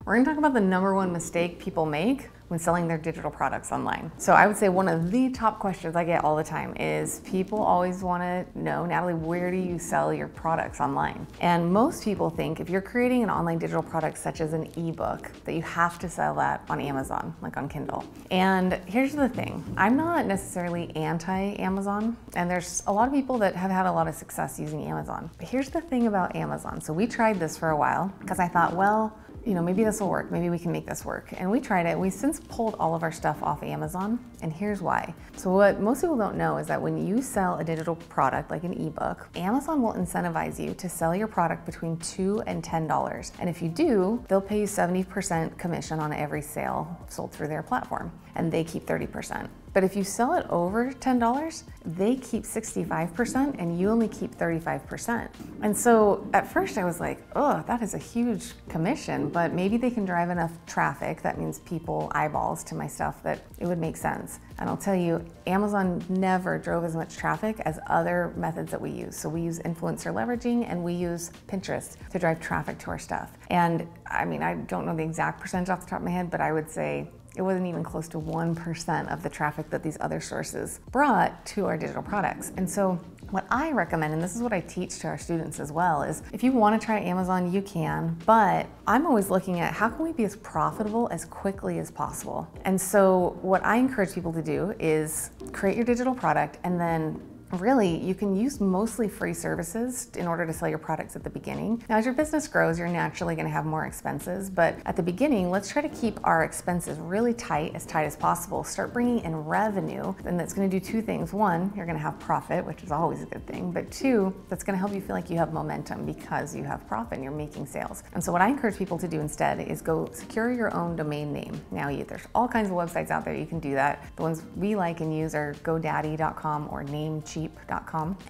We're gonna talk about the #1 mistake people make when selling their digital products online. So I would say one of the top questions I get all the time is people always wanna know, Natalie, where do you sell your products online? And most people think if you're creating an online digital product such as an ebook, that you have to sell that on Amazon, like on Kindle. And here's the thing, I'm not necessarily anti-Amazon, and there's a lot of people that have had a lot of success using Amazon. But here's the thing about Amazon. So we tried this for a while because I thought, well, you know, maybe this will work. Maybe we can make this work. And we tried it. We since pulled all of our stuff off Amazon, and here's why. So what most people don't know is that when you sell a digital product like an ebook, Amazon will incentivize you to sell your product between $2 and $10. And if you do, they'll pay you 70% commission on every sale sold through their platform, and they keep 30%. But if you sell it over $10, they keep 65% and you only keep 35%. And so at first I was like, oh, that is a huge commission, but maybe they can drive enough traffic, that means people, eyeballs to my stuff, that it would make sense. And I'll tell you, Amazon never drove as much traffic as other methods that we use. So we use influencer leveraging and we use Pinterest to drive traffic to our stuff. And I mean, I don't know the exact percentage off the top of my head, but I would say it wasn't even close to 1% of the traffic that these other sources brought to our digital products. And so what I recommend, and this is what I teach to our students as well, is if you want to try Amazon, you can, but I'm always looking at how can we be as profitable as quickly as possible. And so what I encourage people to do is create your digital product, and then really, you can use mostly free services in order to sell your products at the beginning. Now, as your business grows, you're naturally going to have more expenses, but at the beginning, let's try to keep our expenses really tight as possible. Start bringing in revenue, and that's going to do two things. One, you're going to have profit, which is always a good thing, but two, that's going to help you feel like you have momentum because you have profit and you're making sales. And so what I encourage people to do instead is go secure your own domain name. Now, there's all kinds of websites out there you can do that. The ones we like and use are GoDaddy.com or Namecheap.com.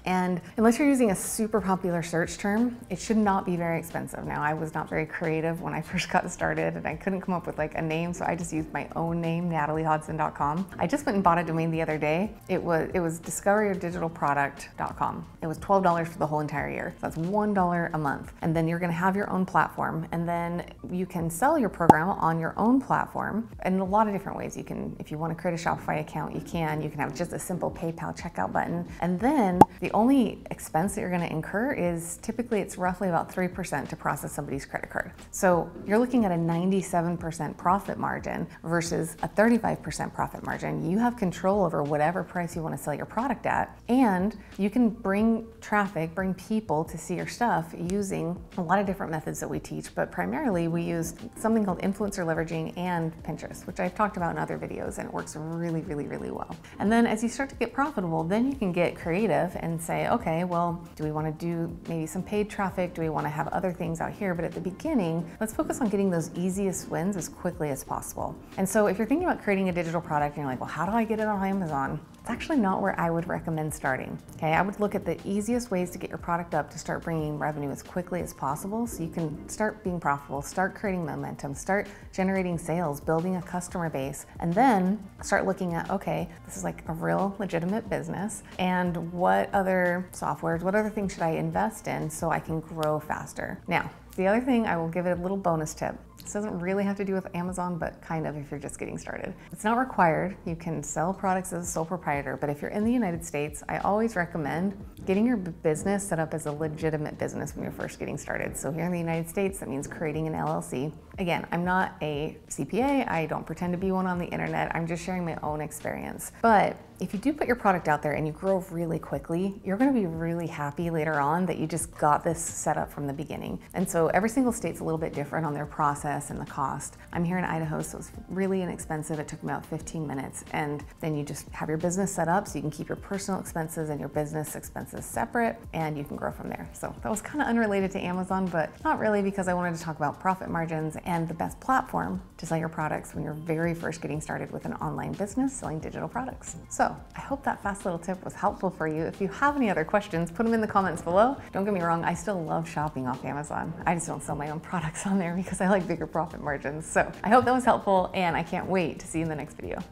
And unless you're using a super popular search term, it should not be very expensive. Now, I was not very creative when I first got started and I couldn't come up with like a name, so I just used my own name, NatalieHodson.com. I just went and bought a domain the other day. It was discoveryourdigitalproduct.com. It was $12 for the whole entire year. So that's $1 a month. And then you're gonna have your own platform, and then you can sell your program on your own platform in a lot of different ways. You can, if you wanna create a Shopify account, you can have just a simple PayPal checkout button. And then the only expense that you're going to incur is typically it's roughly about 3% to process somebody's credit card. So you're looking at a 97% profit margin versus a 35% profit margin. You have control over whatever price you want to sell your product at, and you can bring traffic, bring people to see your stuff using a lot of different methods that we teach, but primarily we use something called influencer leveraging and Pinterest, which I've talked about in other videos, and it works really, really, really well. And then as you start to get profitable, then you can get creative and say, okay, well, do we want to do maybe some paid traffic? Do we want to have other things out here? But at the beginning, let's focus on getting those easiest wins as quickly as possible. And so if you're thinking about creating a digital product and you're like, well, how do I get it on Amazon? It's actually not where I would recommend starting. Okay, I would look at the easiest ways to get your product up to start bringing revenue as quickly as possible so you can start being profitable, start creating momentum, start generating sales, building a customer base, and then start looking at, okay, this is like a real legitimate business, and what other softwares, what other things should I invest in so I can grow faster? Now, the other thing, I will give it a little bonus tip. This doesn't really have to do with Amazon, but kind of if you're just getting started. It's not required. You can sell products as a sole proprietor, but if you're in the United States, I always recommend getting your business set up as a legitimate business when you're first getting started. So here in the United States, that means creating an LLC. Again, I'm not a CPA. I don't pretend to be one on the internet. I'm just sharing my own experience. But if you do put your product out there and you grow really quickly, you're going to be really happy later on that you just got this set up from the beginning. And so every single state's a little bit different on their process and the cost. I'm here in Idaho, so it's really inexpensive. It took me about 15 minutes. And then you just have your business set up so you can keep your personal expenses and your business expenses separate, and you can grow from there. So that was kind of unrelated to Amazon, but not really, because I wanted to talk about profit margins and the best platform to sell your products when you're very first getting started with an online business selling digital products. So I hope that fast little tip was helpful for you. If you have any other questions, put them in the comments below. Don't get me wrong, I still love shopping off Amazon. I just don't sell my own products on there because I like bigger profit margins. So I hope that was helpful, and I can't wait to see you in the next video.